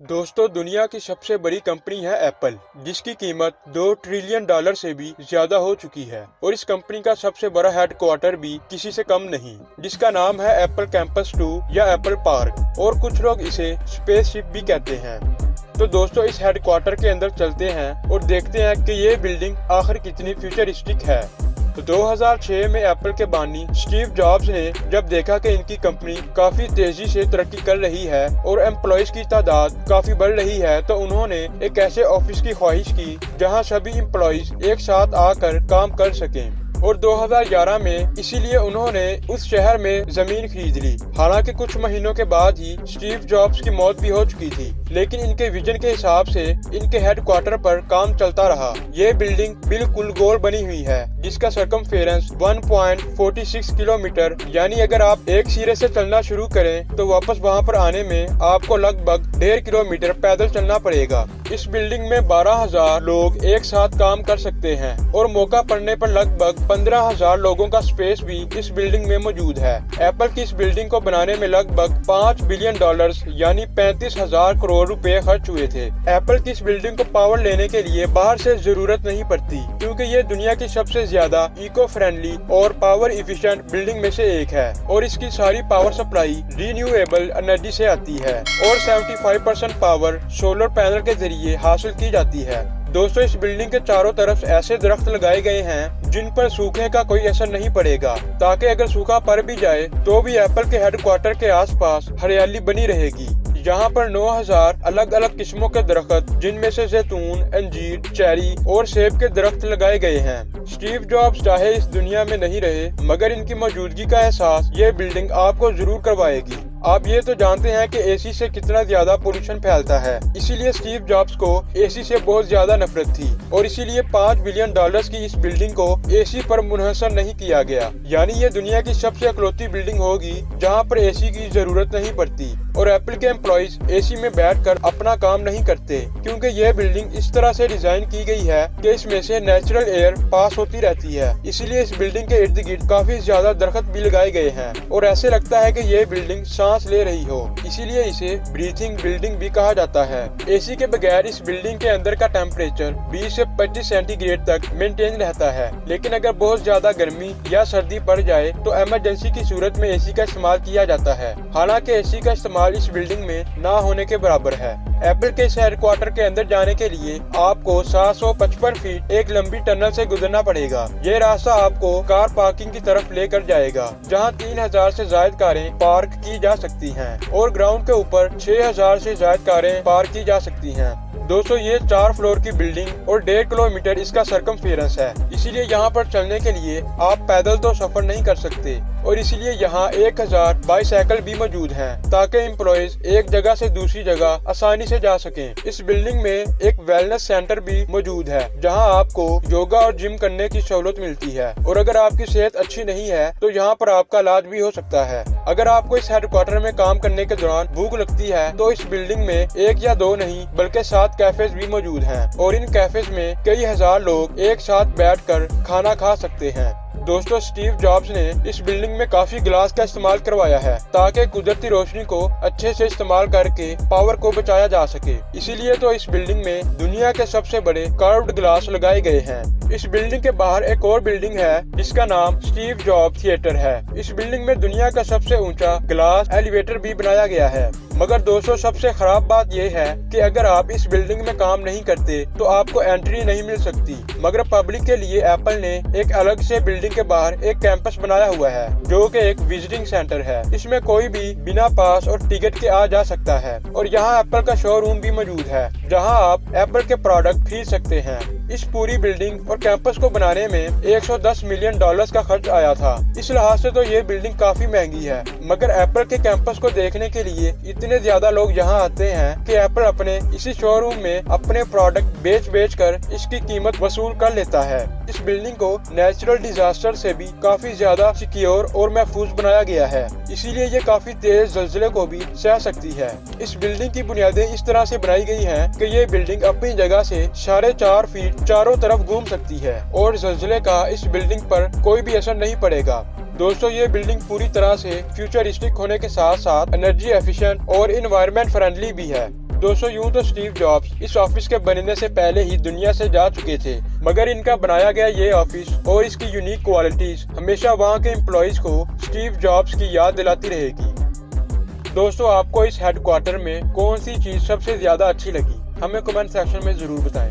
दोस्तों, दुनिया की सबसे बड़ी कंपनी है एप्पल, जिसकी कीमत $2 ट्रिलियन से भी ज्यादा हो चुकी है। और इस कंपनी का सबसे बड़ा हेडक्वार्टर भी किसी से कम नहीं, जिसका नाम है एप्पल कैंपस 2 या एप्पल पार्क, और कुछ लोग इसे स्पेसशिप भी कहते हैं। तो दोस्तों, इस हेडक्वार्टर के अंदर चलते हैं और देखते हैं कि ये बिल्डिंग आखिर कितनी फ्यूचरिस्टिक है। तो 2006 में एप्पल के बानी स्टीव जॉब्स ने जब देखा कि इनकी कंपनी काफी तेजी से तरक्की कर रही है और एम्प्लॉयज की तादाद काफी बढ़ रही है, तो उन्होंने एक ऐसे ऑफिस की ख्वाहिश की जहां सभी एम्प्लॉयज एक साथ आकर काम कर सकें। और 2011 में इसीलिए उन्होंने उस शहर में जमीन खरीद ली। हालांकि कुछ महीनों के बाद ही स्टीव जॉब्स की मौत भी हो चुकी थी, लेकिन इनके विजन के हिसाब से इनके हेडक्वार्टर पर काम चलता रहा। ये बिल्डिंग बिल्कुल गोल बनी हुई है, जिसका सरकमफेरेंस 1.46 किलोमीटर, यानी अगर आप एक सिरे से चलना शुरू करें तो वापस वहां पर आने में आपको लगभग 1.5 किलोमीटर पैदल चलना पड़ेगा। इस बिल्डिंग में 12,000 लोग एक साथ काम कर सकते हैं और मौका पड़ने पर लगभग 15,000 लोगों का स्पेस भी इस बिल्डिंग में मौजूद है। एप्पल की इस बिल्डिंग को बनाने में लगभग $5 बिलियन यानी 35,000 करोड़ रुपए खर्च हुए थे। एप्पल की इस बिल्डिंग को पावर लेने के लिए बाहर से जरूरत नहीं पड़ती, क्योंकि ये दुनिया की सबसे ज्यादा इको फ्रेंडली और पावर इफिशिएंट बिल्डिंग में से एक है। और इसकी सारी पावर सप्लाई रिन्यूएबल एनर्जी से आती है और 75% पावर सोलर पैनल के जरिए हासिल की जाती है। दोस्तों, इस बिल्डिंग के चारों तरफ ऐसे दरख्त लगाए गए हैं जिन पर सूखे का कोई असर नहीं पड़ेगा, ताकि अगर सूखा पड़ भी जाए तो भी एप्पल के हेडक्वार्टर के आसपास हरियाली बनी रहेगी। यहाँ पर 9,000 अलग अलग किस्मों के दरख्त, जिनमें से जैतून, अंजीर, चेरी और सेब के दरख्त लगाए गए हैं। स्टीव जॉब्स चाहे इस दुनिया में नहीं रहे, मगर इनकी मौजूदगी का एहसास ये बिल्डिंग आपको जरूर करवाएगी। आप ये तो जानते हैं कि एसी से कितना ज्यादा पोल्यूशन फैलता है, इसीलिए स्टीव जॉब्स को एसी से बहुत ज्यादा नफरत थी और इसीलिए $5 बिलियन की इस बिल्डिंग को एसी पर मुनहसर नहीं किया गया। यानी ये दुनिया की सबसे इकलौती बिल्डिंग होगी जहाँ पर एसी की जरूरत नहीं पड़ती और एप्पल के एम्प्लॉयज एसी में बैठकर अपना काम नहीं करते, क्योंकि यह बिल्डिंग इस तरह से डिजाइन की गई है कि इसमें से नेचुरल एयर पास होती रहती है। इसीलिए इस बिल्डिंग के इर्द गिर्द काफी ज्यादा दरख्त भी लगाए गए हैं और ऐसे लगता है कि यह बिल्डिंग सांस ले रही हो, इसीलिए इसे ब्रीथिंग बिल्डिंग भी कहा जाता है। एसी के बगैर इस बिल्डिंग के अंदर का टेम्परेचर 20 से 25 सेंटीग्रेड तक मेंटेन रहता है, लेकिन अगर बहुत ज्यादा गर्मी या सर्दी पड़ जाए तो इमरजेंसी की सूरत में एसी का इस्तेमाल किया जाता है। हालांकि एसी का इस्तेमाल इस बिल्डिंग में ना होने के बराबर है। एप्पल के इस हेडक्वार्टर के अंदर जाने के लिए आपको 755 फीट एक लंबी टनल से गुजरना पड़ेगा। ये रास्ता आपको कार पार्किंग की तरफ लेकर जाएगा, जहां 3,000 से ज्यादा कारें पार्क की जा सकती हैं और ग्राउंड के ऊपर 6,000 से ज्यादा कारें पार्क की जा सकती हैं। दोस्तों, ये 4 फ्लोर की बिल्डिंग और 1.5 किलोमीटर इसका सरकमफेरेंस है, इसीलिए यहाँ पर चलने के लिए आप पैदल तो सफर नहीं कर सकते और इसीलिए यहाँ 1,000 बाईसाइकिल भी मौजूद हैं, ताकि एम्प्लॉयज एक जगह से दूसरी जगह आसानी से जा सकें। इस बिल्डिंग में एक वेलनेस सेंटर भी मौजूद है, जहाँ आपको योगा और जिम करने की सहूलत मिलती है और अगर आपकी सेहत अच्छी नहीं है तो यहाँ पर आपका इलाज भी हो सकता है। अगर आपको इस हेडक्वार्टर में काम करने के दौरान भूख लगती है तो इस बिल्डिंग में 1 या 2 नहीं बल्कि 7 कैफेज भी मौजूद हैं और इन कैफेज में कई हजार लोग एक साथ बैठकर खाना खा सकते हैं। दोस्तों, स्टीव जॉब्स ने इस बिल्डिंग में काफी ग्लास का इस्तेमाल करवाया है, ताकि कुदरती रोशनी को अच्छे से इस्तेमाल करके पावर को बचाया जा सके। इसीलिए तो इस बिल्डिंग में दुनिया के सबसे बड़े कर्व्ड ग्लास लगाए गए हैं। इस बिल्डिंग के बाहर एक और बिल्डिंग है जिसका नाम स्टीव जॉब थिएटर है। इस बिल्डिंग में दुनिया का सबसे ऊंचा ग्लास एलिवेटर भी बनाया गया है। मगर दोस्तों, सबसे खराब बात यह है कि अगर आप इस बिल्डिंग में काम नहीं करते तो आपको एंट्री नहीं मिल सकती। मगर पब्लिक के लिए एप्पल ने एक अलग से बिल्डिंग के बाहर एक कैंपस बनाया हुआ है, जो कि एक विजिटिंग सेंटर है। इसमें कोई भी बिना पास और टिकट के आ जा सकता है और यहाँ एप्पल का शोरूम भी मौजूद है, जहाँ आप एप्पल के प्रोडक्ट खरीद सकते हैं। इस पूरी बिल्डिंग और कैंपस को बनाने में $110 मिलियन का खर्च आया था। इस लिहाज से तो ये बिल्डिंग काफी महंगी है, मगर एप्पल के कैंपस को देखने के लिए इतने ज्यादा लोग यहाँ आते हैं कि एप्पल अपने इसी शोरूम में अपने प्रोडक्ट बेच कर इसकी कीमत वसूल कर लेता है। इस बिल्डिंग को नेचुरल डिजास्टर से भी काफी ज्यादा सिक्योर और महफूज बनाया गया है, इसीलिए ये काफी तेज ज़लज़ले को भी सह सकती है। इस बिल्डिंग की बुनियादें इस तरह से बनाई गई हैं कि ये बिल्डिंग अपनी जगह से 4.5 फीट चारों तरफ घूम सकती है और ज़लज़ले का इस बिल्डिंग पर कोई भी असर नहीं पड़ेगा। दोस्तों, ये बिल्डिंग पूरी तरह से फ्यूचरिस्टिक होने के साथ साथ एनर्जी एफिशिएंट और इन्वायरमेंट फ्रेंडली भी है। दोस्तों यूं तो स्टीव जॉब्स इस ऑफिस के बनने से पहले ही दुनिया से जा चुके थे, मगर इनका बनाया गया ये ऑफिस और इसकी यूनिक क्वालिटीज हमेशा वहाँ के एम्प्लॉइज को स्टीव जॉब्स की याद दिलाती रहेगी। दोस्तों आपको इस हेडक्वार्टर में कौन सी चीज सबसे ज्यादा अच्छी लगी, हमें कमेंट सेक्शन में जरूर बताएं।